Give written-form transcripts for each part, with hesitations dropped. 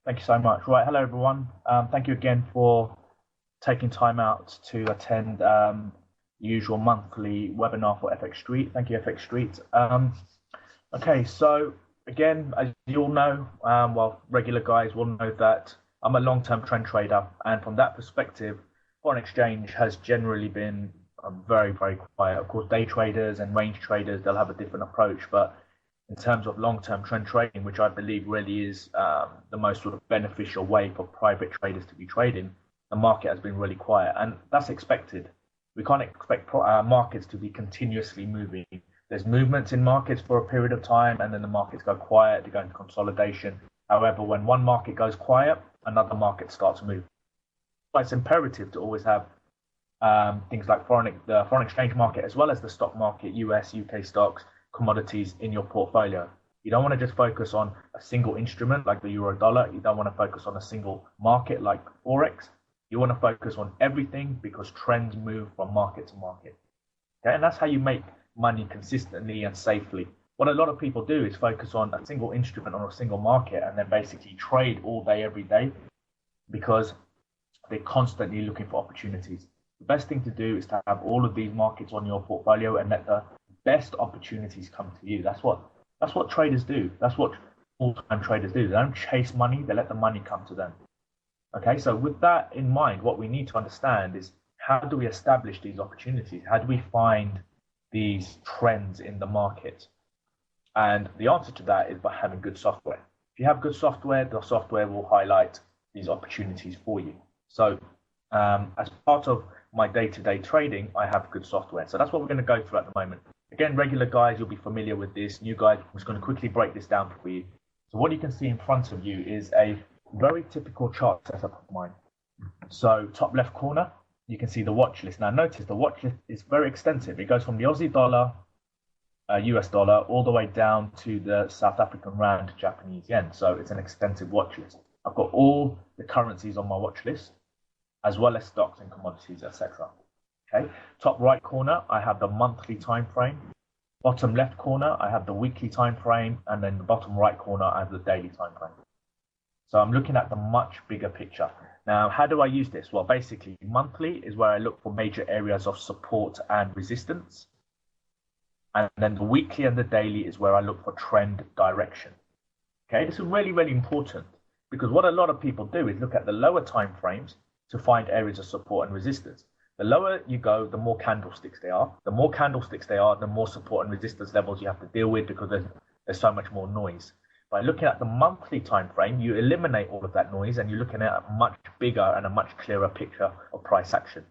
Thank you so much. Right, hello everyone. Thank you again for taking time out to attend the usual monthly webinar for FX Street. Thank you, FX Street. Okay, so again, as you all know, well, regular guys will know that I'm a long-term trend trader, and from that perspective, foreign exchange has generally been very, very quiet. Of course, day traders and range traders, they'll have a different approach, but in terms of long-term trend trading, which I believe really is the most sort of beneficial way for private traders to be trading, the market has been really quiet, and that's expected. We can't expect markets to be continuously moving. There's movements in markets for a period of time, and then the markets go quiet, they go into consolidation. However, when one market goes quiet, another market starts moving. But it's imperative to always have things like the foreign exchange market, as well as the stock market, US, UK stocks, commodities in your portfolio. You don't want to just focus on a single instrument like the euro dollar. You don't want to focus on a single market like Forex. You want to focus on everything, because trends move from market to market. Okay, and that's how you make money consistently and safely. What a lot of people do is focus on a single instrument or a single market and then basically trade all day, every day, because they're constantly looking for opportunities. The best thing to do is to have all of these markets on your portfolio and let the best opportunities come to you. That's what traders do. That's what full-time traders do. They don't chase money, they let the money come to them. Okay, so with that in mind, what we need to understand is, how do we establish these opportunities? How do we find these trends in the market? And the answer to that is by having good software. If you have good software, the software will highlight these opportunities for you. So as part of my day-to-day trading, I have good software. So that's what we're going to go through at the moment. Again, regular guys, you'll be familiar with this. New guys, I'm just going to quickly break this down for you. So what you can see in front of you is a very typical chart setup of mine. So top left corner, you can see the watch list. Now notice the watch list is very extensive. It goes from the Aussie dollar, US dollar, all the way down to the South African rand, Japanese yen. So it's an extensive watch list. I've got all the currencies on my watch list, as well as stocks and commodities, etc. Okay, top right corner, I have the monthly time frame. Bottom left corner, I have the weekly time frame, and then the bottom right corner, I have the daily time frame. So I'm looking at the much bigger picture. Now, how do I use this? Well, basically, monthly is where I look for major areas of support and resistance. And then the weekly and the daily is where I look for trend direction. Okay, this is really, really important, because what a lot of people do is look at the lower time frames to find areas of support and resistance. The lower you go, the more candlesticks they are. The more candlesticks they are, the more support and resistance levels you have to deal with, because there's so much more noise. By looking at the monthly time frame, you eliminate all of that noise, and you're looking at a much bigger and a much clearer picture of price action.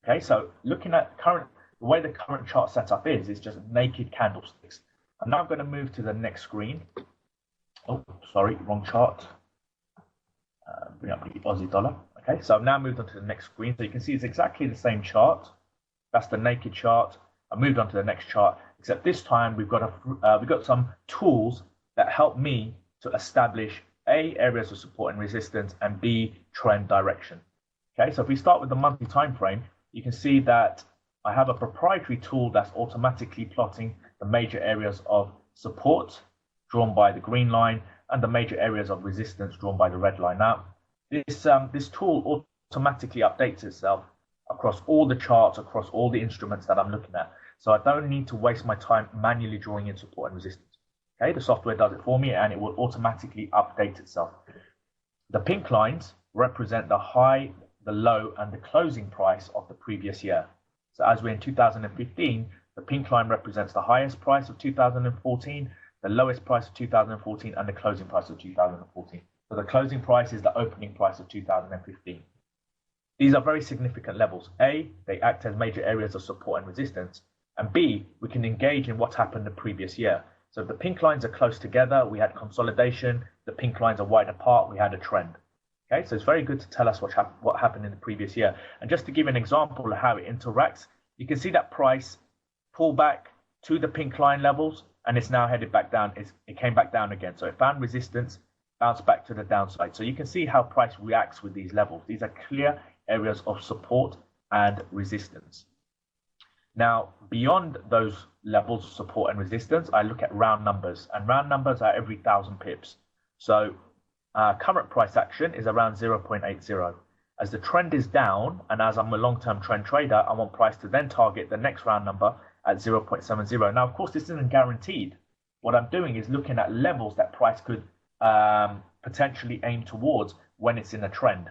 Okay, so looking at the way the current chart setup is just naked candlesticks. I'm now going to move to the next screen. Oh, sorry, wrong chart. Bring up the Aussie dollar. Okay, so I've now moved on to the next screen. So you can see it's exactly the same chart. That's the naked chart. I moved on to the next chart, except this time we've got some tools that help me to establish A, areas of support and resistance, and B, trend direction. Okay, so if we start with the monthly time frame, you can see that I have a proprietary tool that's automatically plotting the major areas of support drawn by the green line and the major areas of resistance drawn by the red line. Now, this tool automatically updates itself across all the charts, across all the instruments that I'm looking at. So I don't need to waste my time manually drawing in support and resistance. Okay, the software does it for me, and it will automatically update itself. The pink lines represent the high, the low, and the closing price of the previous year. So as we're in 2015, the pink line represents the highest price of 2014, the lowest price of 2014, and the closing price of 2014. So the closing price is the opening price of 2015. These are very significant levels. A, they act as major areas of support and resistance. And B, we can engage in what happened the previous year. So if the pink lines are close together, we had consolidation. The pink lines are wide apart, we had a trend. Okay, so it's very good to tell us what happened in the previous year. And just to give an example of how it interacts, you can see that price pull back to the pink line levels, and it's now headed back down. It came back down again. So it found resistance, bounced back to the downside. So you can see how price reacts with these levels. These are clear areas of support and resistance. Now, beyond those levels of support and resistance, I look at round numbers, and round numbers are every 1,000 pips. So current price action is around 0.80. As the trend is down, and as I'm a long-term trend trader, I want price to then target the next round number at 0.70. Now, of course, this isn't guaranteed. What I'm doing is looking at levels that price could potentially aim towards when it's in a trend.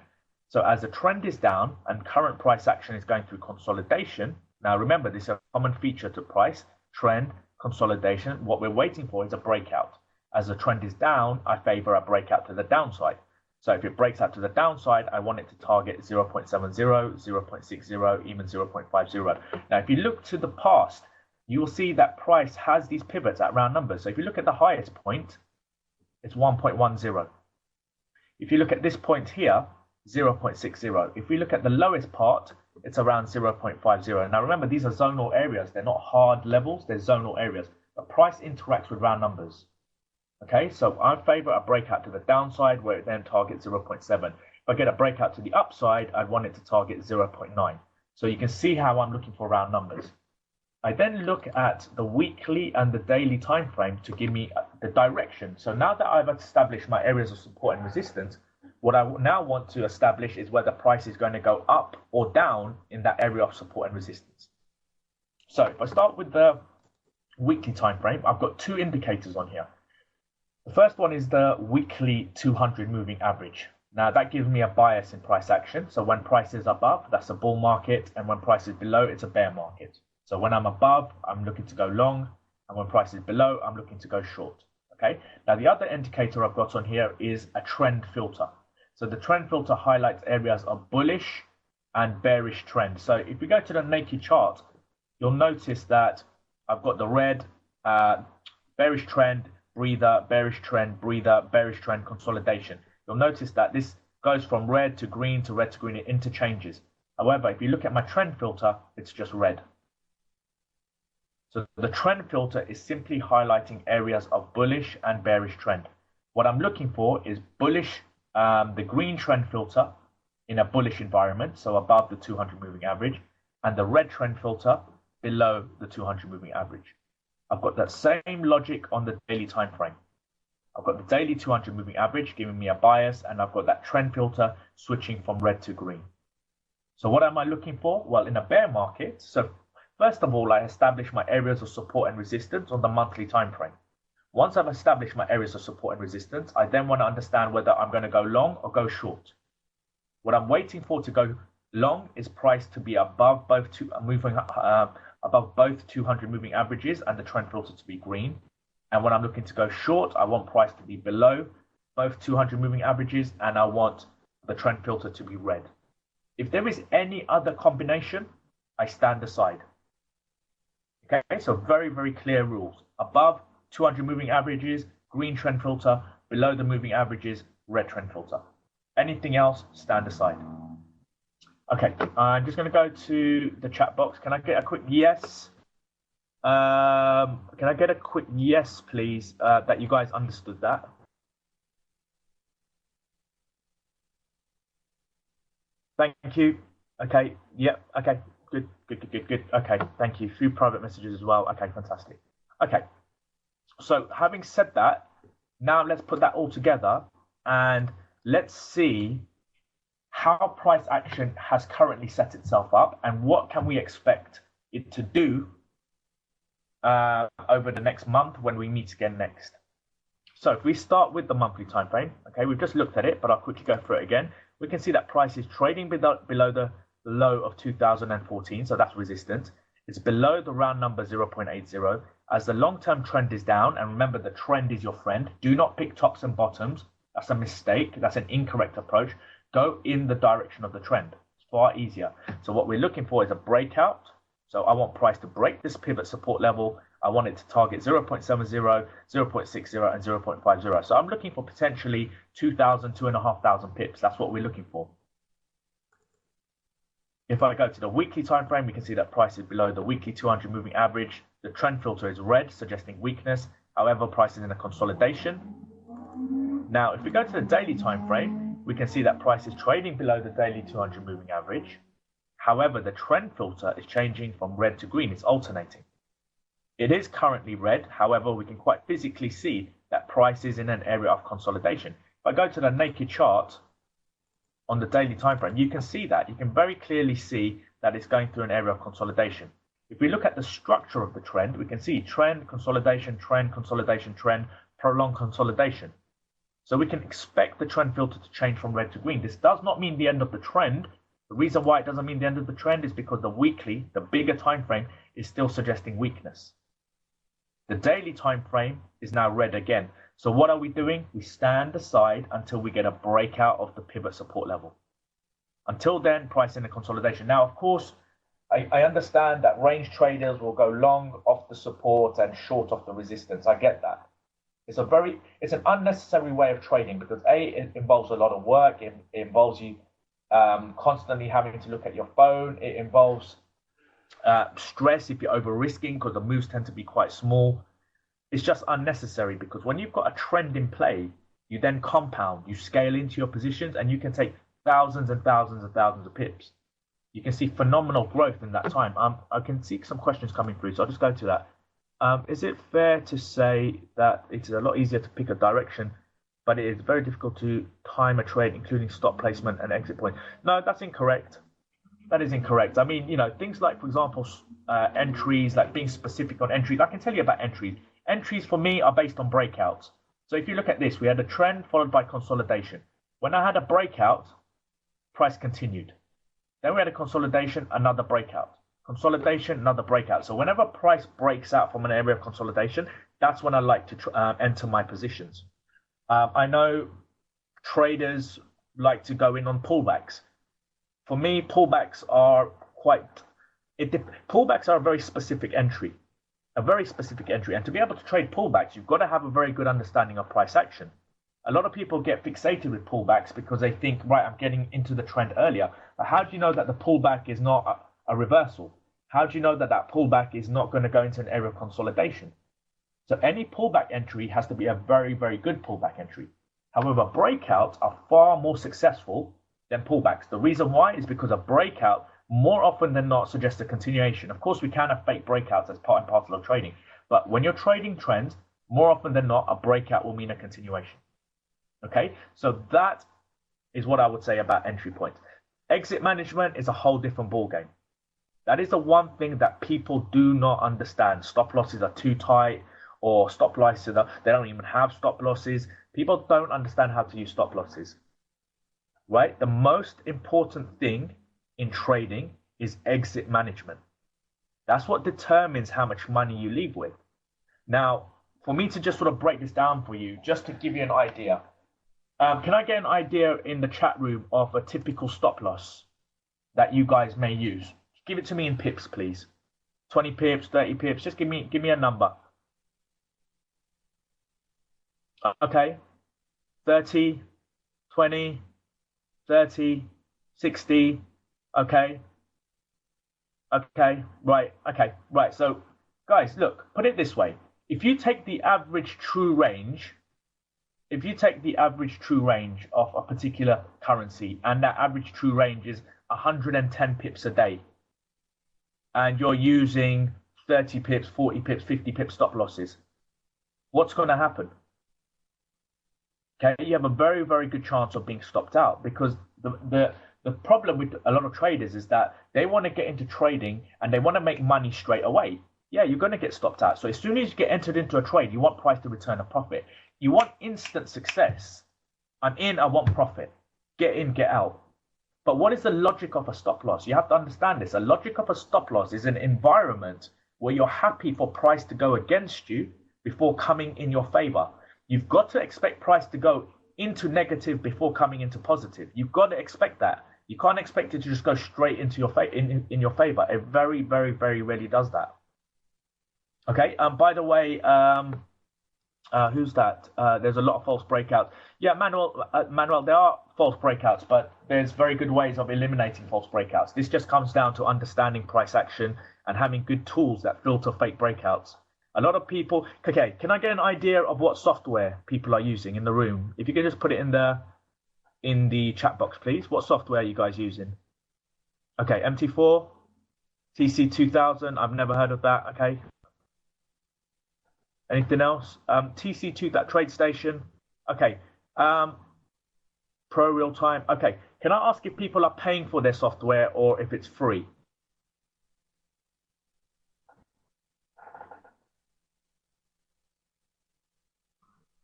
So as the trend is down and current price action is going through consolidation, now remember, this is a common feature to price, trend, consolidation. What we're waiting for is a breakout. As the trend is down, I favor a breakout to the downside. So if it breaks out to the downside, I want it to target 0.70, 0.60, even 0.50. Now, if you look to the past, you will see that price has these pivots at round numbers. So if you look at the highest point, it's 1.10. If you look at this point here, 0.60. If we look at the lowest part, it's around 0.50. Now remember, these are zonal areas. They're not hard levels, they're zonal areas. The price interacts with round numbers. Okay, so I favor a breakout to the downside where it then targets 0.7. If I get a breakout to the upside, I want it to target 0.9. So you can see how I'm looking for round numbers. I then look at the weekly and the daily time frame to give me the direction. So now that I've established my areas of support and resistance, what I now want to establish is whether price is going to go up or down in that area of support and resistance. So if I start with the weekly time frame, I've got two indicators on here. The first one is the weekly 200 moving average. Now that gives me a bias in price action. So when price is above, that's a bull market, and when price is below, it's a bear market. So when I'm above, I'm looking to go long, and when price is below, I'm looking to go short. Okay. Now the other indicator I've got on here is a trend filter. So the trend filter highlights areas of bullish and bearish trend. So if we go to the naked chart, you'll notice that I've got the red, bearish trend, breather, bearish trend, breather, bearish trend, consolidation. You'll notice that this goes from red to green to red to green. It interchanges. However, if you look at my trend filter, it's just red. So the trend filter is simply highlighting areas of bullish and bearish trend. What I'm looking for is bullish, the green trend filter in a bullish environment, so above the 200 moving average, and the red trend filter below the 200 moving average. I've got that same logic on the daily time frame. I've got the daily 200 moving average giving me a bias, and I've got that trend filter switching from red to green. So what am I looking for? Well, in a bear market, so first of all, I establish my areas of support and resistance on the monthly time frame. Once I've established my areas of support and resistance, I then want to understand whether I'm going to go long or go short. What I'm waiting for to go long is price to be above both above both 200 moving averages and the trend filter to be green. And when I'm looking to go short, I want price to be below both 200 moving averages, and I want the trend filter to be red. If there is any other combination, I stand aside. Okay, so very, very clear rules. Above 200 moving averages, green trend filter, below the moving averages, red trend filter. Anything else, stand aside. Okay, I'm just going to go to the chat box. Can I get a quick yes? Can I get a quick yes, please, that you guys understood that? Thank you. Okay, yep, okay, good. Okay, thank you. A few private messages as well. Okay, fantastic. Okay, so having said that, now let's put that all together and let's see how price action has currently set itself up and what can we expect it to do over the next month when we meet again next. So if we start with the monthly time frame, okay, we've just looked at it, but I'll quickly go through it again. We can see that price is trading below the low of 2014, so that's resistance. It's below the round number 0.80 as the long-term trend is down. And remember, the trend is your friend. Do not pick tops and bottoms. That's a mistake. That's an incorrect approach. Go in the direction of the trend. It's far easier. So what we're looking for is a breakout. So I want price to break this pivot support level. I want it to target 0.70, 0.60, and 0.50. So I'm looking for potentially 2,000, 2,500 pips. That's what we're looking for. If I go to the weekly time frame, we can see that price is below the weekly 200 moving average. The trend filter is red, suggesting weakness. However, price is in a consolidation. Now, if we go to the daily time frame, we can see that price is trading below the daily 200 moving average. However, the trend filter is changing from red to green. It's alternating. It is currently red. However, we can quite physically see that price is in an area of consolidation. If I go to the naked chart on the daily time frame, you can see that. You can very clearly see that it's going through an area of consolidation. If we look at the structure of the trend, we can see trend, consolidation, trend, consolidation, trend, prolonged consolidation. So we can expect the trend filter to change from red to green. This does not mean the end of the trend. The reason why it doesn't mean the end of the trend is because the weekly, the bigger time frame, is still suggesting weakness. The daily time frame is now red again. So what are we doing? We stand aside until we get a breakout of the pivot support level. Until then, price in the consolidation. Now, of course, I understand that range traders will go long off the support and short off the resistance. I get that. It's an unnecessary way of trading because it involves a lot of work. It involves you constantly having to look at your phone. It involves stress if you're over risking because the moves tend to be quite small. It's just unnecessary because when you've got a trend in play, you then compound, you scale into your positions, and you can take thousands and thousands and thousands of pips. You can see phenomenal growth in that time. I can see some questions coming through, so I'll just go to that. Is it fair to say that it's a lot easier to pick a direction, but it is very difficult to time a trade, including stop placement and exit point? No, that's incorrect. That is incorrect. I mean, things like, for example, entries, like being specific on entries. I can tell you about entries. Entries for me are based on breakouts. So if you look at this, we had a trend followed by consolidation. When I had a breakout, price continued. Then we had a consolidation, another breakout. Consolidation, another breakout. So whenever price breaks out from an area of consolidation, that's when I like to enter my positions. I know traders like to go in on pullbacks. For me, pullbacks are pullbacks are a very specific entry. A very specific entry. And to be able to trade pullbacks, you've got to have a very good understanding of price action. A lot of people get fixated with pullbacks because they think, right, I'm getting into the trend earlier. But how do you know that the pullback is not a reversal? How do you know that that pullback is not going to go into an area of consolidation? So any pullback entry has to be a very, very good pullback entry. However, breakouts are far more successful than pullbacks. The reason why is because a breakout more often than not suggests a continuation. Of course, we can have fake breakouts as part and parcel of trading. But when you're trading trends, more often than not, a breakout will mean a continuation. Okay, so that is what I would say about entry points. Exit management is a whole different ballgame. That is the one thing that people do not understand. Stop losses are too tight, or stop losses they don't even have stop losses. People don't understand how to use stop losses. Right? The most important thing in trading is exit management. That's what determines how much money you leave with. Now, for me to just sort of break this down for you, just to give you an idea, can I get an idea in the chat room of a typical stop loss that you guys may use? Give it to me in pips, please. 20 pips, 30 pips. Just give me a number. Okay. 30, 20, 30, 60. Okay. Okay. Right. Okay. Right. So, guys, look, put it this way. If you take the average true range of a particular currency, and that average true range is 110 pips a day, and you're using 30 pips, 40 pips, 50 pips stop losses, what's going to happen? Okay, you have a very, very good chance of being stopped out, because the problem with a lot of traders is that they want to get into trading and they want to make money straight away. Yeah, you're going to get stopped out. So as soon as you get entered into a trade, you want price to return a profit. You want instant success. I'm in, I want profit. Get in, get out. But what is the logic of a stop loss? You have to understand this. A logic of a stop loss is an environment where you're happy for price to go against you before coming in your favor. You've got to expect price to go into negative before coming into positive. You've got to expect that. You can't expect it to just go straight into your in your favor. It very, very, very rarely does that. Okay. By the way, who's that? There's a lot of false breakouts. Yeah, Manuel, there are false breakouts, but there's very good ways of eliminating false breakouts. This just comes down to understanding price action and having good tools that filter fake breakouts. A lot of people, okay, can I get an idea of what software people are using in the room? If you can just put it in the chat box, please. What software are you guys using? Okay, MT4, TC2000, I've never heard of that, okay. Anything else? TC2, that TradeStation. Okay. Pro real time. Okay. Can I ask if people are paying for their software or if it's free?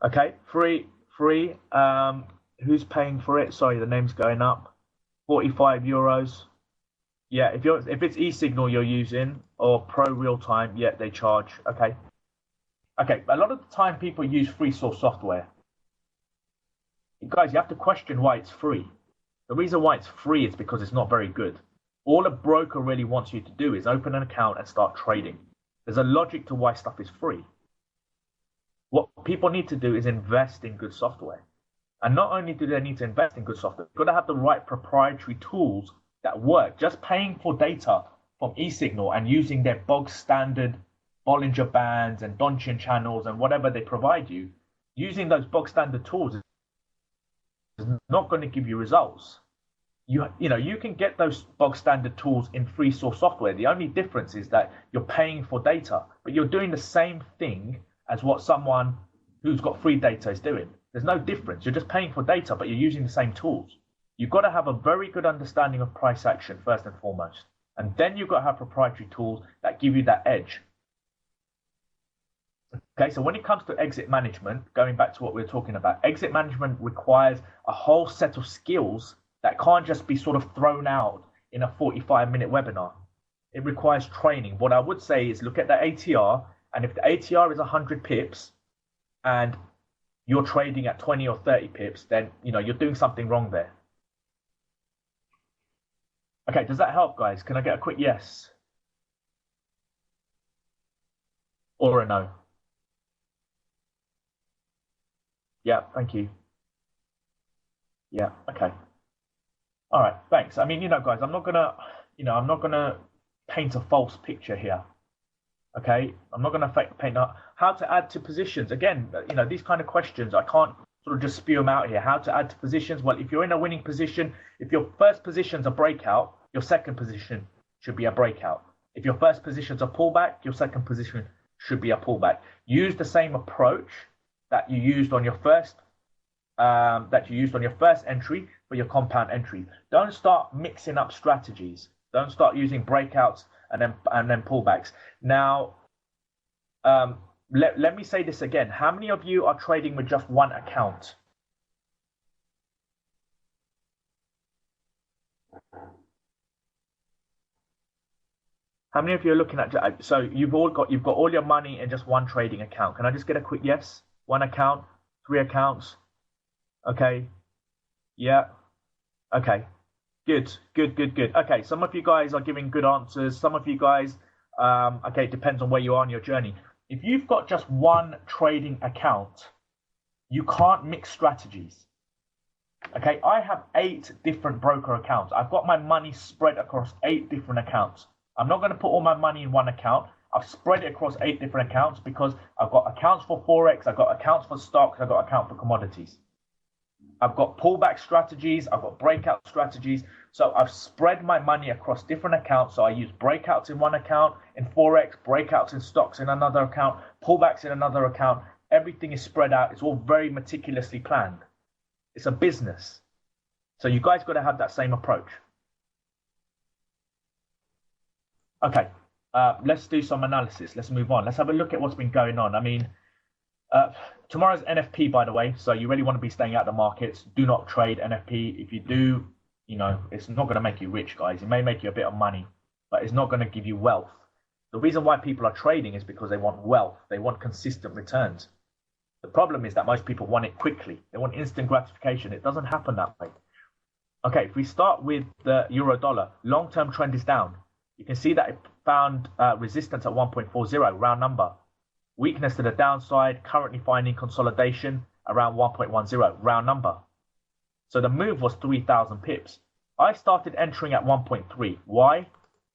Okay, free. Who's paying for it? Sorry, the name's going up. 45 euros. Yeah, if it's e-signal you're using or pro real time, yeah, they charge. Okay. Okay, a lot of the time people use free source software. Guys, you have to question why it's free. The reason why it's free is because it's not very good. All a broker really wants you to do is open an account and start trading. There's a logic to why stuff is free. What people need to do is invest in good software. And not only do they need to invest in good software, you've got to have the right proprietary tools that work. Just paying for data from eSignal and using their bog standard Bollinger Bands and Donchian channels and whatever they provide you, using those bog standard tools is not going to give you results. You know, you can get those bog standard tools in free source software. The only difference is that you're paying for data, but you're doing the same thing as what someone who's got free data is doing. There's no difference. You're just paying for data, but you're using the same tools. You've got to have a very good understanding of price action first and foremost. And then you've got to have proprietary tools that give you that edge. Okay, so when it comes to exit management, going back to what we were talking about, exit management requires a whole set of skills that can't just be sort of thrown out in a 45-minute webinar. It requires training. What I would say is look at the ATR, and if the ATR is 100 pips and you're trading at 20 or 30 pips, then you're doing something wrong there. Okay, does that help, guys? Can I get a quick yes or a no? Yeah, thank you. Yeah, okay. All right, thanks. I mean, guys, I'm not gonna paint a false picture here. Okay, I'm not gonna paint how to add to positions. Again, these kind of questions, I can't sort of just spew them out here. How to add to positions? Well, if you're in a winning position, if your first position's a breakout, your second position should be a breakout. If your first position's a pullback, your second position should be a pullback. Use the same approach that you used on your first entry for your compound entry. Don't start mixing up strategies. Don't start using breakouts and then pullbacks. Now, let me say this again. How many of you are trading with just one account? How many of you are looking at? So you've got all your money in just one trading account. Can I just get a quick yes? One account, 3 accounts. Okay. Yeah. Okay. Good. Okay. Some of you guys are giving good answers. Some of you guys, okay, it depends on where you are on your journey. If you've got just one trading account, you can't mix strategies. Okay. I have 8 different broker accounts. I've got my money spread across 8 different accounts. I'm not going to put all my money in one account. I've spread it across 8 different accounts because I've got accounts for Forex, I've got accounts for stocks, I've got account for commodities. I've got pullback strategies, I've got breakout strategies. So I've spread my money across different accounts. So I use breakouts in one account, in Forex, breakouts in stocks in another account, pullbacks in another account. Everything is spread out. It's all very meticulously planned. It's a business. So you guys got to have that same approach. Okay, let's do some analysis. Let's move on. Let's have a look at what's been going on. I mean, tomorrow's NFP, by the way, so you really want to be staying out of the markets. Do not trade NFP. If you do, it's not going to make you rich, guys. It may make you a bit of money, but it's not going to give you wealth. The reason why people are trading is because they want wealth. They want consistent returns. The problem is that most people want it quickly. They want instant gratification. It doesn't happen that way. Okay, if we start with the euro dollar, long-term trend is down. You can see that it found resistance at 1.40, round number. Weakness to the downside, currently finding consolidation around 1.10, round number. So the move was 3,000 pips. I started entering at 1.3. Why?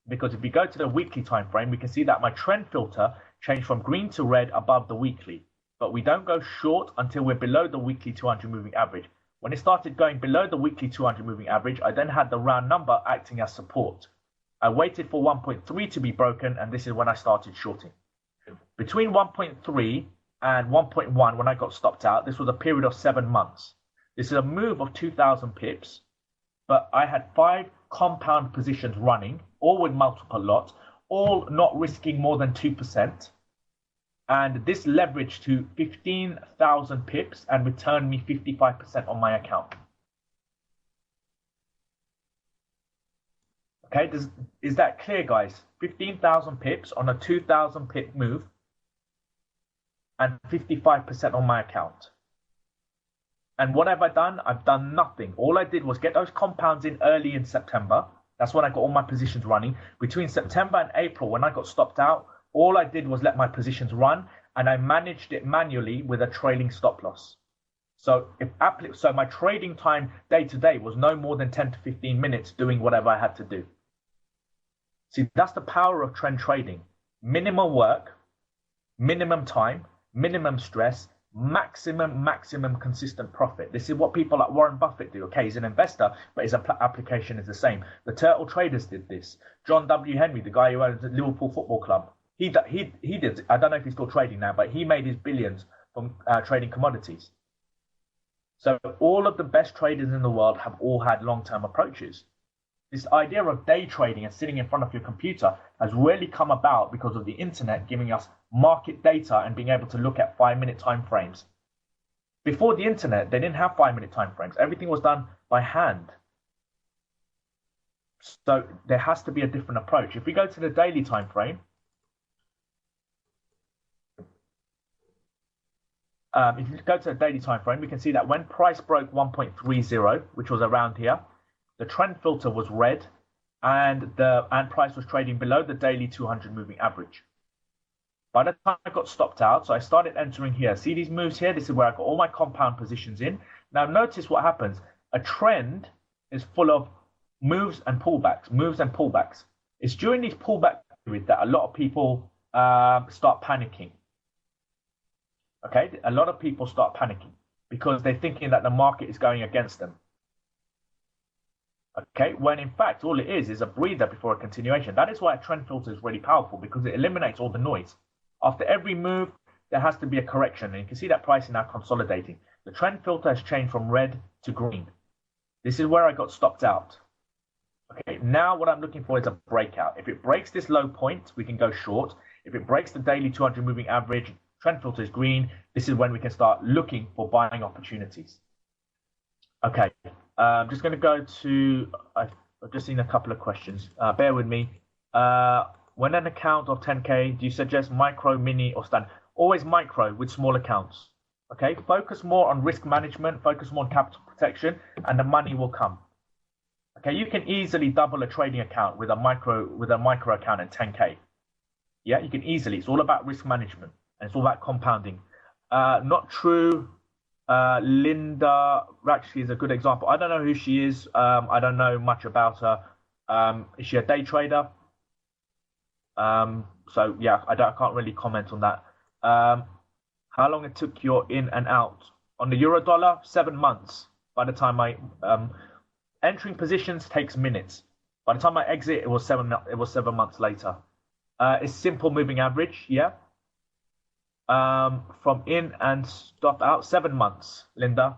Because if we go to the weekly time frame, we can see that my trend filter changed from green to red above the weekly. But we don't go short until we're below the weekly 200 moving average. When it started going below the weekly 200 moving average, I then had the round number acting as support. I waited for 1.3 to be broken, and this is when I started shorting. Between 1.3 and 1.1, when I got stopped out, this was a period of 7 months. This is a move of 2,000 pips, but I had 5 compound positions running, all with multiple lots, all not risking more than 2%. And this leveraged to 15,000 pips and returned me 55% on my account. Okay, is that clear, guys? 15,000 pips on a 2,000 pip move and 55% on my account. And what have I done? I've done nothing. All I did was get those compounds in early in September. That's when I got all my positions running. Between September and April, when I got stopped out, all I did was let my positions run, and I managed it manually with a trailing stop loss. So my trading time day to day was no more than 10 to 15 minutes doing whatever I had to do. See, that's the power of trend trading. Minimum work, minimum time, minimum stress, maximum consistent profit. This is what people like Warren Buffett do. Okay, he's an investor, but his application is the same. The turtle traders did this. John W. Henry, the guy who owns the Liverpool Football Club, he did. I don't know if he's still trading now, but he made his billions from trading commodities. So all of the best traders in the world have all had long-term approaches. This idea of day trading and sitting in front of your computer has really come about because of the internet giving us market data and being able to look at 5-minute time frames. Before the internet, they didn't have 5-minute time frames. Everything was done by hand. So there has to be a different approach. If we go to the daily time frame, if you go to the daily time frame, we can see that when price broke 1.30, which was around here, the trend filter was red, and price was trading below the daily 200 moving average. By the time I got stopped out, so I started entering here. See these moves here? This is where I got all my compound positions in. Now notice what happens. A trend is full of moves and pullbacks. It's during these pullback periods that a lot of people start panicking. Okay, a lot of people start panicking because they're thinking that the market is going against them. Okay, when in fact all it is a breather before a continuation. That is why a trend filter is really powerful, because it eliminates all the noise. After every move, there has to be a correction, and you can see that price is now consolidating. The trend filter has changed from red to green. This is where I got stopped out. Okay, now what I'm looking for is a breakout. If it breaks this low point, we can go short. If it breaks the daily 200 moving average, trend filter is green. This is when we can start looking for buying opportunities. Okay, I'm just going to go to, I've just seen a couple of questions. Bear with me. When an account of 10K, do you suggest micro, mini, or standard? Always micro with small accounts. Okay, focus more on risk management, focus more on capital protection, and the money will come. Okay, you can easily double a trading account with a micro account at 10K. Yeah, you can easily. It's all about risk management, and it's all about compounding. Not true. Linda actually is a good example. I don't know who she is. I don't know much about her. Is she a day trader? So yeah, I can't really comment on that. How long it took your in and out on the euro dollar? 7 months. By the time I entering positions takes minutes. By the time I exit, it was 7 months later. It's simple moving average, yeah. From in and stop out, 7 months, Linda.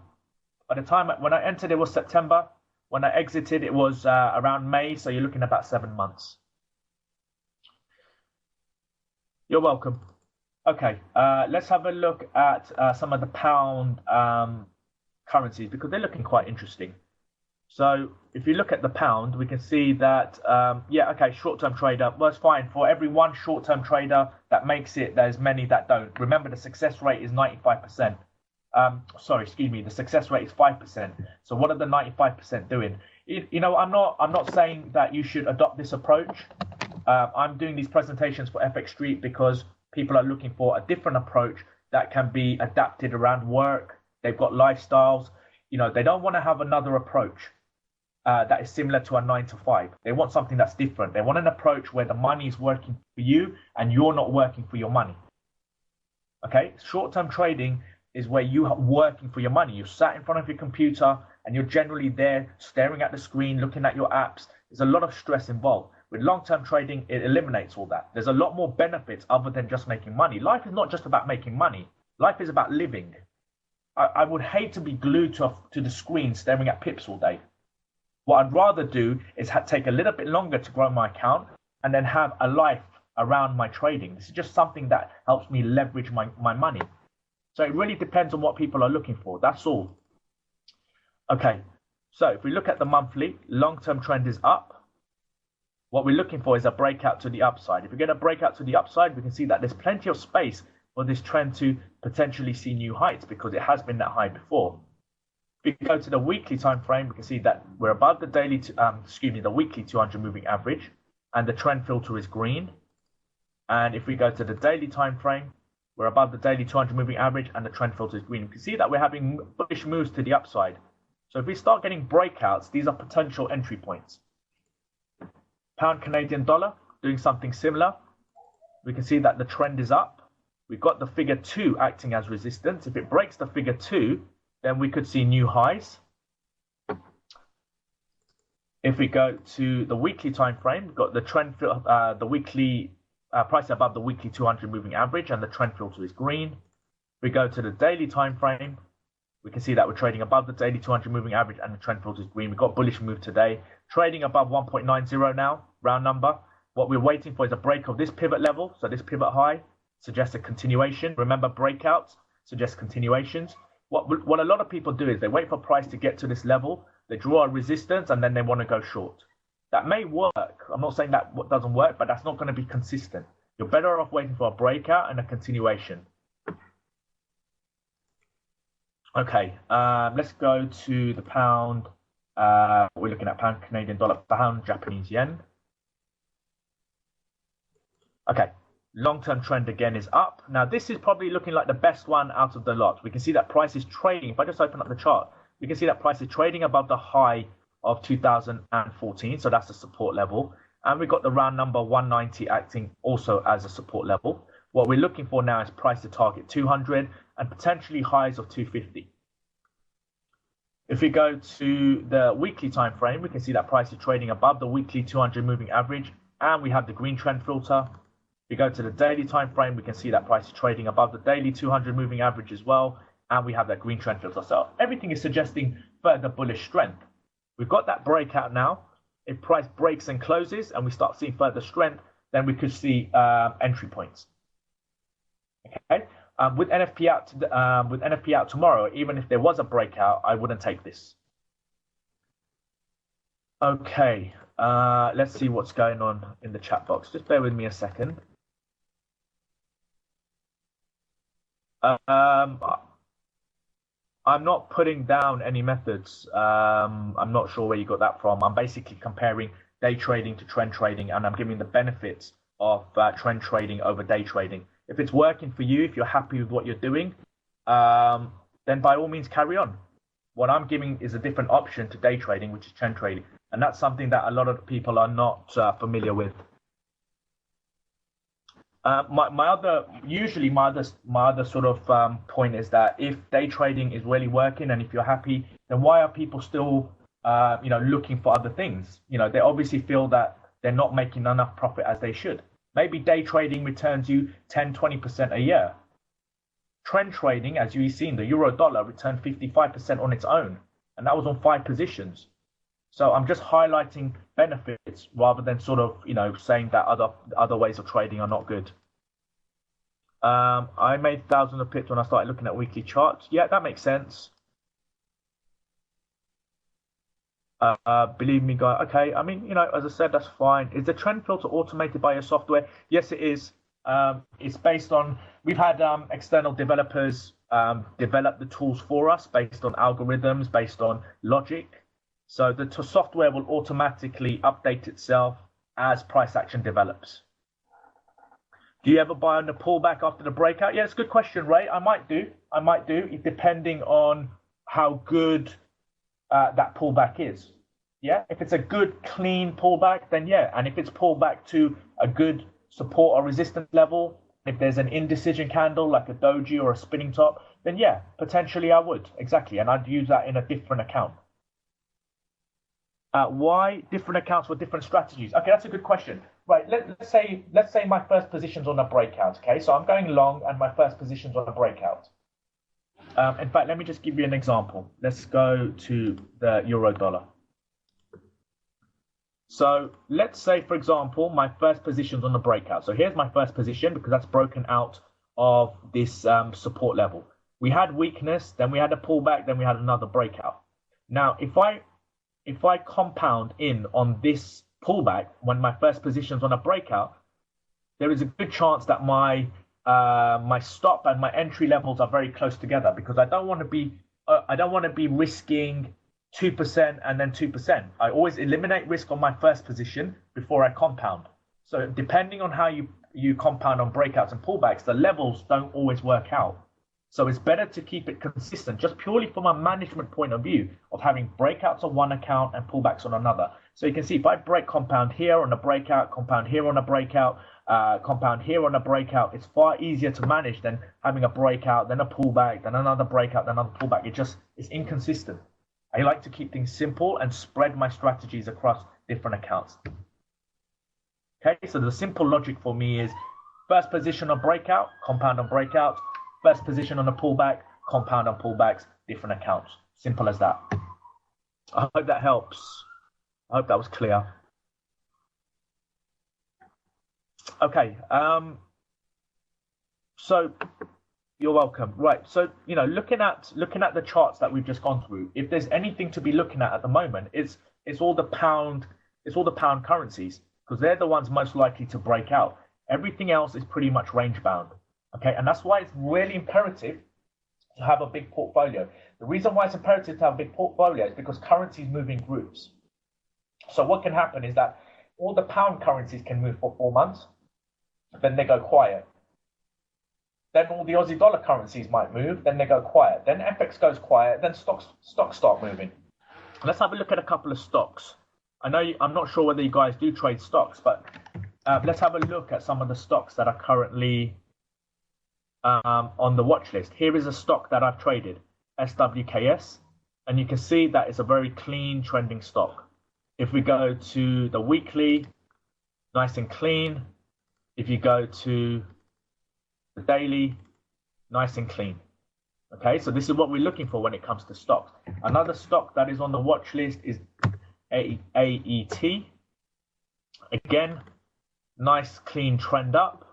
By the time when I entered, it was September. When I exited, it was around May. So you're looking at about 7 months. You're welcome. Okay, let's have a look at some of the pound currencies, because they're looking quite interesting. So if you look at the pound, we can see that, yeah, okay, short-term trader, well, it's fine. For every one short-term trader that makes it, there's many that don't. Remember, the success rate is 95%. Sorry, excuse me, the success rate is 5%. So what are the 95% doing? You know, I'm not saying that you should adopt this approach. I'm doing these presentations for FX Street because people are looking for a different approach that can be adapted around work. They've got lifestyles. You know, they don't want to have another approach that is similar to a 9 to 5. They want something that's different. They want an approach where the money is working for you and you're not working for your money. Okay, short-term trading is where you are working for your money. You're sat in front of your computer and you're generally there staring at the screen, looking at your apps. There's a lot of stress involved. With long-term trading, it eliminates all that. There's a lot more benefits other than just making money. Life is not just about making money. Life is about living. I would hate to be glued to the screen staring at pips all day. What I'd rather do is take a little bit longer to grow my account and then have a life around my trading. This is just something that helps me leverage my money. So it really depends on what people are looking for. That's all. Okay, so if we look at the monthly, long-term trend is up. What we're looking for is a breakout to the upside. If we get a breakout to the upside, we can see that there's plenty of space for this trend to potentially see new heights because it has been that high before. If we go to the weekly time frame, we can see that we're above the the weekly 200 moving average, and the trend filter is green. And if we go to the daily time frame, we're above the daily 200 moving average, and the trend filter is green. We can see that we're having bullish moves to the upside. So if we start getting breakouts, these are potential entry points. Pound Canadian dollar doing something similar. We can see that the trend is up. We've got the figure 2 acting as resistance. If it breaks the figure 2, then we could see new highs. If we go to the weekly time frame, we've got the trend, the weekly price above the weekly 200 moving average, and the trend filter is green. If we go to the daily time frame, we can see that we're trading above the daily 200 moving average, and the trend filter is green. We've got bullish move today, trading above 1.90 now, round number. What we're waiting for is a break of this pivot level. So this pivot high suggests a continuation. Remember, breakouts suggest continuations. What a lot of people do is they wait for price to get to this level, they draw a resistance, and then they want to go short. That may work. I'm not saying that doesn't work, but that's not going to be consistent. You're better off waiting for a breakout and a continuation. Okay, let's go to the pound. We're looking at pound Canadian dollar, pound Japanese yen. Okay, long-term trend again is up. Now, this is probably looking like the best one out of the lot. We can see that price is trading. If I just open up the chart, we can see that price is trading above the high of 2014. So that's the support level. And we've got the round number 190 acting also as a support level. What we're looking for now is price to target 200 and potentially highs of 250. If we go to the weekly time frame, we can see that price is trading above the weekly 200 moving average, and we have the green trend filter. If we go to the daily time frame, we can see that price is trading above the daily 200 moving average as well, and we have that green trend filter. So everything is suggesting further bullish strength. We've got that breakout now. If price breaks and closes and we start seeing further strength, then we could see entry points. Okay. With NFP out tomorrow, even if there was a breakout, I wouldn't take this. Okay, let's see what's going on in the chat box. Just bear with me a second. I'm not putting down any methods. I'm not sure where you got that from. I'm basically comparing day trading to trend trading, and I'm giving the benefits of trend trading over day trading. If it's working for you, if you're happy with what you're doing, then by all means carry on. What I'm giving is a different option to day trading, which is trend trading. And that's something that a lot of people are not familiar with. My other sort of point is that if day trading is really working and if you're happy, then why are people still looking for other things? They obviously feel that they're not making enough profit as they should. Maybe day trading returns you 10-20% a year. Trend trading, as you've seen, the euro dollar returned 55% on its own, and that was on 5 positions. So I'm just highlighting benefits rather than sort of saying that other ways of trading are not good. I made thousands of pips when I started looking at weekly charts. Yeah, that makes sense. Believe me, guys. Okay, I mean, as I said, that's fine. Is the trend filter automated by your software? Yes, it is. It's based on, we've had external developers develop the tools for us based on algorithms, based on logic. So the software will automatically update itself as price action develops. Do you ever buy on the pullback after the breakout? Yeah, it's a good question, Ray. I might do, depending on how good that pullback is. Yeah, if it's a good clean pullback, then yeah. And if it's pullback to a good support or resistance level, if there's an indecision candle like a doji or a spinning top, then yeah, potentially I would. Exactly. And I'd use that in a different account. Why different accounts for different strategies? Okay, that's a good question. Right, let's say my first position's on a breakout. Okay, so I'm going long and my first position's on a breakout. In fact, let me just give you an example. Let's go to the euro dollar. So let's say, for example, my first position's on the breakout. So here's my first position because that's broken out of this support level. We had weakness, then we had a pullback, then we had another breakout. Now, if I compound in on this pullback when my first position's on a breakout, there is a good chance that my stop and my entry levels are very close together, because I don't want to be risking 2% and then 2%. I always eliminate risk on my first position before I compound. So depending on how you compound on breakouts and pullbacks, the levels don't always work out. So it's better to keep it consistent, just purely from a management point of view of having breakouts on one account and pullbacks on another. So you can see if I break compound here on a breakout, compound here on a breakout, compound here on a breakout, it's far easier to manage than having a breakout, then a pullback, then another breakout, then another pullback. It's inconsistent. I like to keep things simple and spread my strategies across different accounts. Okay, so the simple logic for me is first position on breakout, compound on breakouts. First position on a pullback, compound on pullbacks, different accounts. Simple as that. I hope that helps. I hope that was clear. Okay. So you're welcome. Right. So looking at the charts that we've just gone through, if there's anything to be looking at the moment, it's all the pound currencies, because they're the ones most likely to break out. Everything else is pretty much range bound. Okay, and that's why it's really imperative to have a big portfolio. The reason why it's imperative to have a big portfolio is because currencies move in groups. So what can happen is that all the pound currencies can move for 4 months, then they go quiet. Then all the Aussie dollar currencies might move, then they go quiet. Then FX goes quiet, then stocks start moving. Let's have a look at a couple of stocks. I'm not sure whether you guys do trade stocks, but let's have a look at some of the stocks that are currently on the watch list. Here is a stock that I've traded, SWKS, and you can see that it's a very clean trending stock. If we go to the weekly, nice and clean. If you go to the daily, nice and clean. Okay, so this is what we're looking for when it comes to stocks. Another stock that is on the watch list is AET. Again, nice clean trend up.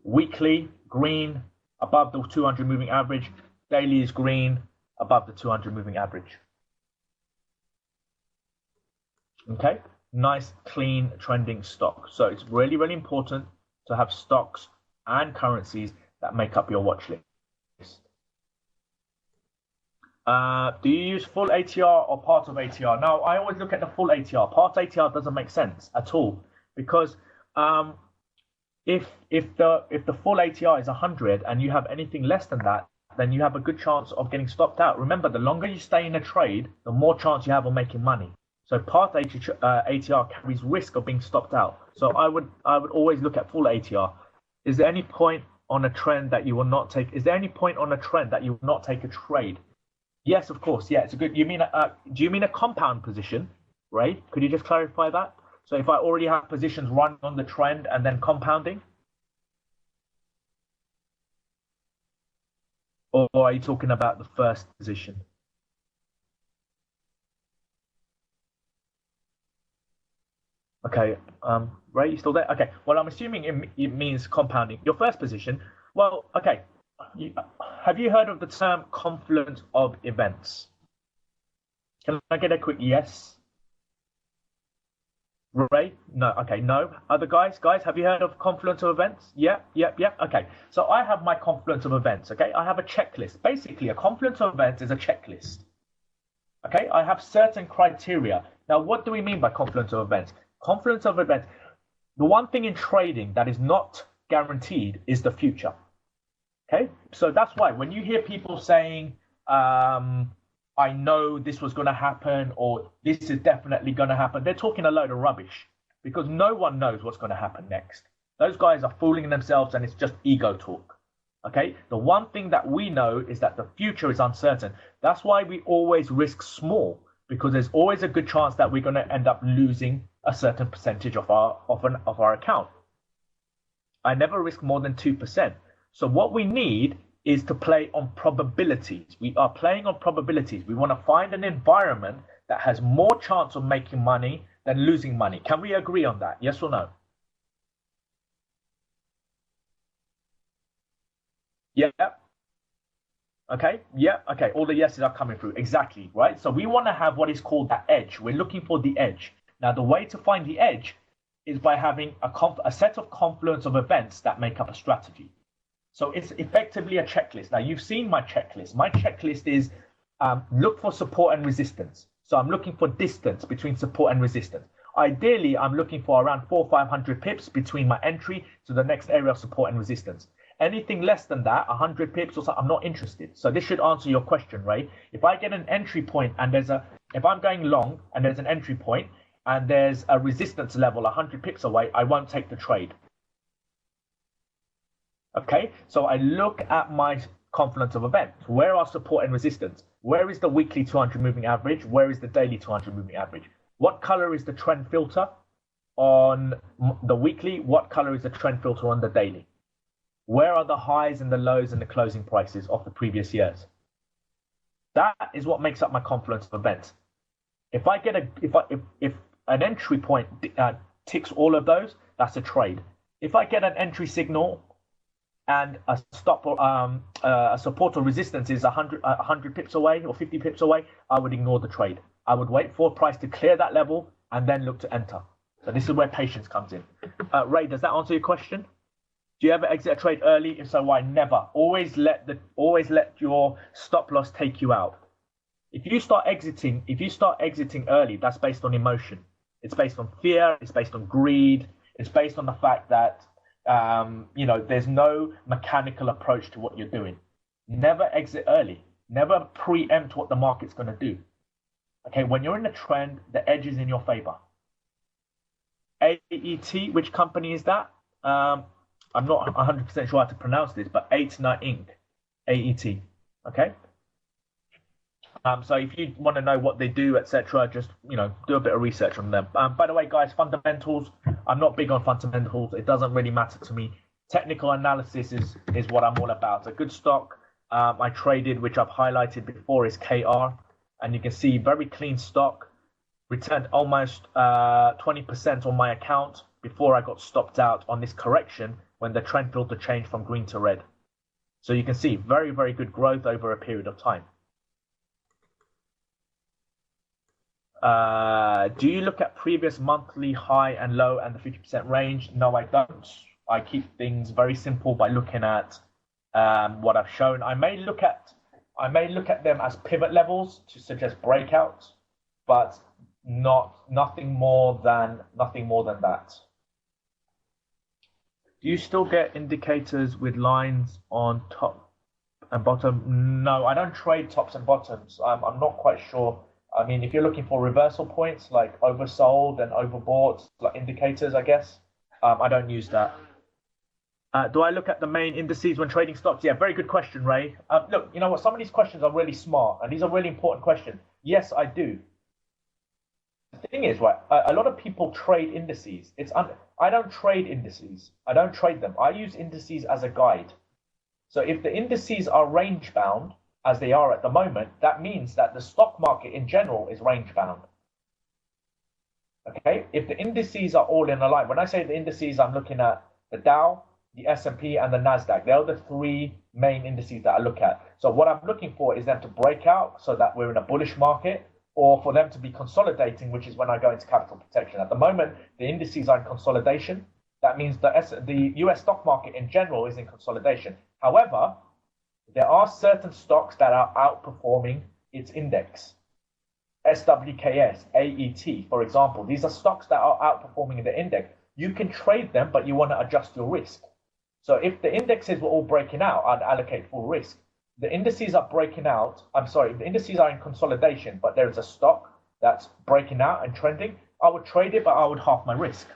Weekly, green, above the 200 moving average. Daily is green, above the 200 moving average. Okay, nice, clean, trending stock. So it's really, really important to have stocks and currencies that make up your watch list. Do you use full ATR or part of ATR? Now, I always look at the full ATR. Part ATR doesn't make sense at all, because if the full ATR is 100 and you have anything less than that, then you have a good chance of getting stopped out. Remember, the longer you stay in a trade, the more chance you have of making money. So part ATR carries risk of being stopped out. So I would always look at full ATR. Is there any point on a trend that you will not take? Is there any point on a trend that you will not take a trade? Yes, of course. Yeah, it's a good. Do you mean a compound position, Ray? Could you just clarify that? So if I already have positions running on the trend and then compounding? Or are you talking about the first position? Okay, Ray, you still there? Okay, well, I'm assuming it means compounding. Your first position, well, okay. Have you heard of the term confluence of events? Can I get a quick yes? Ray? No. Okay, no. Other guys, have you heard of confluence of events? Yeah. Okay, so I have my confluence of events. Okay, I have a checklist. Basically, a confluence of events is a checklist. Okay, I have certain criteria. Now, what do we mean by confluence of events? Confluence of events. The one thing in trading that is not guaranteed is the future. Okay, so that's why when you hear people saying, I know this was going to happen, or this is definitely going to happen, they're talking a load of rubbish, because no one knows what's going to happen next. Those guys are fooling themselves, and it's just ego talk. Okay, the one thing that we know is that the future is uncertain. That's why we always risk small, because there's always a good chance that we're going to end up losing a certain percentage of our account. I never risk more than 2%. So what we need is to play on probabilities. We are playing on probabilities. We want to find an environment that has more chance of making money than losing money. Can we agree on that? Yes or no? Yeah. Okay. Yeah. Okay. All the yeses are coming through. Exactly. Right. So we want to have what is called that edge. We're looking for the edge. Now, the way to find the edge is by having a set of confluence of events that make up a strategy. So it's effectively a checklist. Now, you've seen my checklist. My checklist is look for support and resistance. So I'm looking for distance between support and resistance. Ideally, I'm looking for around 400 or 500 pips between my entry to the next area of support and resistance. Anything less than that, 100 pips or so, I'm not interested. So this should answer your question, Ray. If I get an entry point and if I'm going long and there's an entry point and there's a resistance level 100 pips away, I won't take the trade. Okay, so I look at my confluence of events. Where are support and resistance? Where is the weekly 200 moving average? Where is the daily 200 moving average? What color is the trend filter on the weekly? What color is the trend filter on the daily? Where are the highs and the lows and the closing prices of the previous years? That is what makes up my confluence of events. If I get if an entry point ticks all of those, that's a trade. If I get an entry signal and a stop or a support or resistance is 100 pips away or 50 pips away, I would ignore the trade. I would wait for price to clear that level and then look to enter. So this is where patience comes in. Ray, does that answer your question? Do you ever exit a trade early? If so, why? Never. Always let your stop loss take you out. If you start exiting early, that's based on emotion. It's based on fear. It's based on greed. It's based on the fact that there's no mechanical approach to what you're doing. Never exit early. Never preempt what the market's going to do. Okay, when you're in a trend, the edge is in your favor. AET, which company is that? I'm not 100% sure how to pronounce this, but 89 Inc. AET. Okay. So if you want to know what they do, etc., just do a bit of research on them. By the way, guys, fundamentals. I'm not big on fundamentals. It doesn't really matter to me. Technical analysis is what I'm all about. A good stock I traded, which I've highlighted before, is KR, and you can see very clean stock. Returned almost 20% on my account before I got stopped out on this correction when the trend filter changed from green to red. So you can see very, very good growth over a period of time. Do you look at previous monthly high and low and the 50% range? No, I don't. I keep things very simple by looking at what I've shown. I may look at them as pivot levels to suggest breakouts, but nothing more than that. Do you still get indicators with lines on top and bottom? No, I don't trade tops and bottoms. I'm not quite sure. I mean, if you're looking for reversal points like oversold and overbought, like indicators, I guess, I don't use that. Do I look at the main indices when trading stocks? Yeah, very good question, Ray. Look, you know what? Some of these questions are really smart, and these are really important questions. Yes, I do. The thing is, right, a lot of people trade indices. I don't trade indices. I don't trade them. I use indices as a guide. So if the indices are range bound, as they are at the moment, that means that the stock market in general is range bound. Okay, if the indices are all in a line, when I say the indices, I'm looking at the Dow, the S&P, and the Nasdaq. They're the three main indices that I look at. So what I'm looking for is them to break out so that we're in a bullish market, or for them to be consolidating, which is when I go into capital protection. At the moment, the indices are in consolidation. That means the US stock market in general is in consolidation. However, there are certain stocks that are outperforming its index. SWKS, AET, for example. These are stocks that are outperforming the index. You can trade them, but you want to adjust your risk. So if the indexes were all breaking out, I'd allocate full risk. The indices are breaking out. The indices are in consolidation, but there is a stock that's breaking out and trending. I would trade it, but I would half my risk.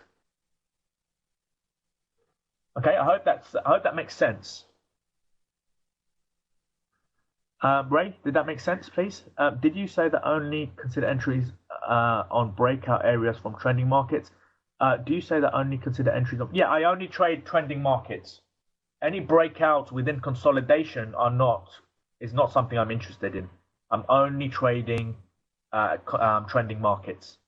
Okay, I hope that makes sense. Ray, did that make sense, please? Did you say that only consider entries on breakout areas from trending markets? Do you say that only consider entries on? Yeah, I only trade trending markets. any breakouts within consolidation is not something I'm interested in. I'm only trading trending markets.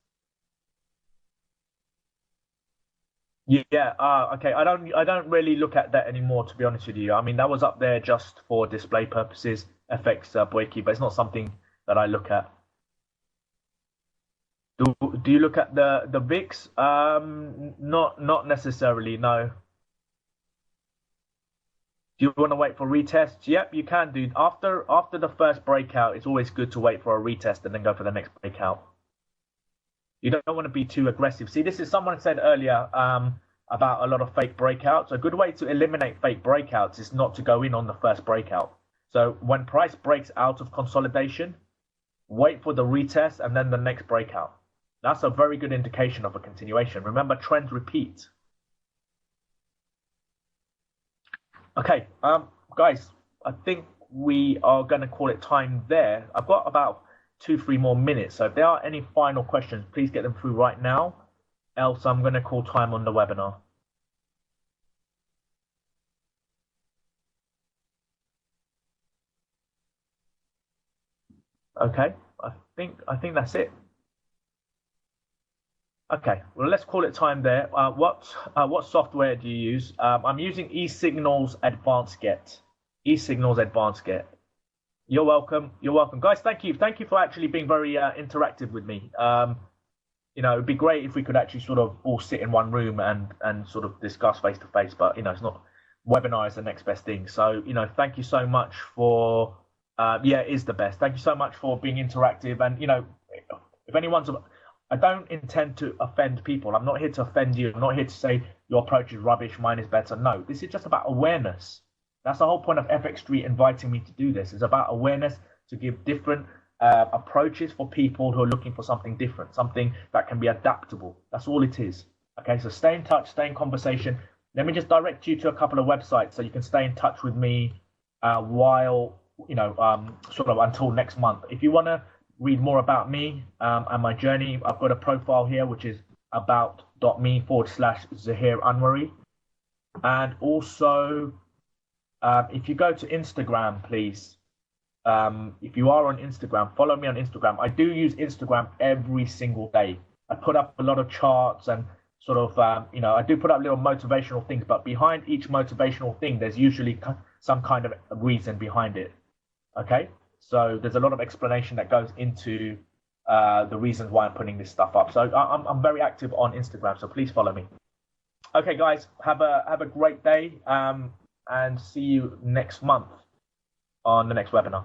Yeah, okay. I don't really look at that anymore, to be honest with you. I mean, that was up there just for display purposes, FX Boyki, but it's not something that I look at. Do you look at the VIX? Not necessarily, no. Do you want to wait for retests? Yep, you can do. After the first breakout, it's always good to wait for a retest and then go for the next breakout. You don't want to be too aggressive. See, this is someone said earlier about a lot of fake breakouts. A good way to eliminate fake breakouts is not to go in on the first breakout. So when price breaks out of consolidation, wait for the retest and then the next breakout. That's a very good indication of a continuation. Remember, trends repeat. Okay, guys, I think we are going to call it time there. I've got about 2-3 more minutes. So if there are any final questions, please get them through right now. Else, I'm going to call time on the webinar. Okay, I think that's it. Okay, well, let's call it time there. What software do you use? I'm using eSignals Advanced Get. eSignals Advanced Get. You're welcome. You're welcome, guys. Thank you. Thank you for actually being very interactive with me. You know, it'd be great if we could actually sort of all sit in one room and sort of discuss face to face. But you know, it's not. Webinar is the next best thing. So you know, thank you so much for. Yeah, it is the best. Thank you so much for being interactive. And you know, if anyone's, I don't intend to offend people. I'm not here to offend you. I'm not here to say your approach is rubbish, mine is better. No, this is just about awareness. That's the whole point of FX Street inviting me to do this. It's about awareness, to give different approaches for people who are looking for something different, something that can be adaptable. That's all it is. Okay, so stay in touch, stay in conversation. Let me just direct you to a couple of websites so you can stay in touch with me while, you know, sort of until next month. If you want to read more about me and my journey, I've got a profile here, which is about.me/Zaheer Anwari. And also, if you go to Instagram, please, if you are on Instagram, follow me on Instagram. I do use Instagram every single day. I put up a lot of charts and sort of, you know, I do put up little motivational things, but behind each motivational thing, there's usually some kind of reason behind it. Okay, so there's a lot of explanation that goes into the reasons why I'm putting this stuff up. So I'm very active on Instagram, so please follow me. Okay, guys, have a great day, and see you next month on the next webinar.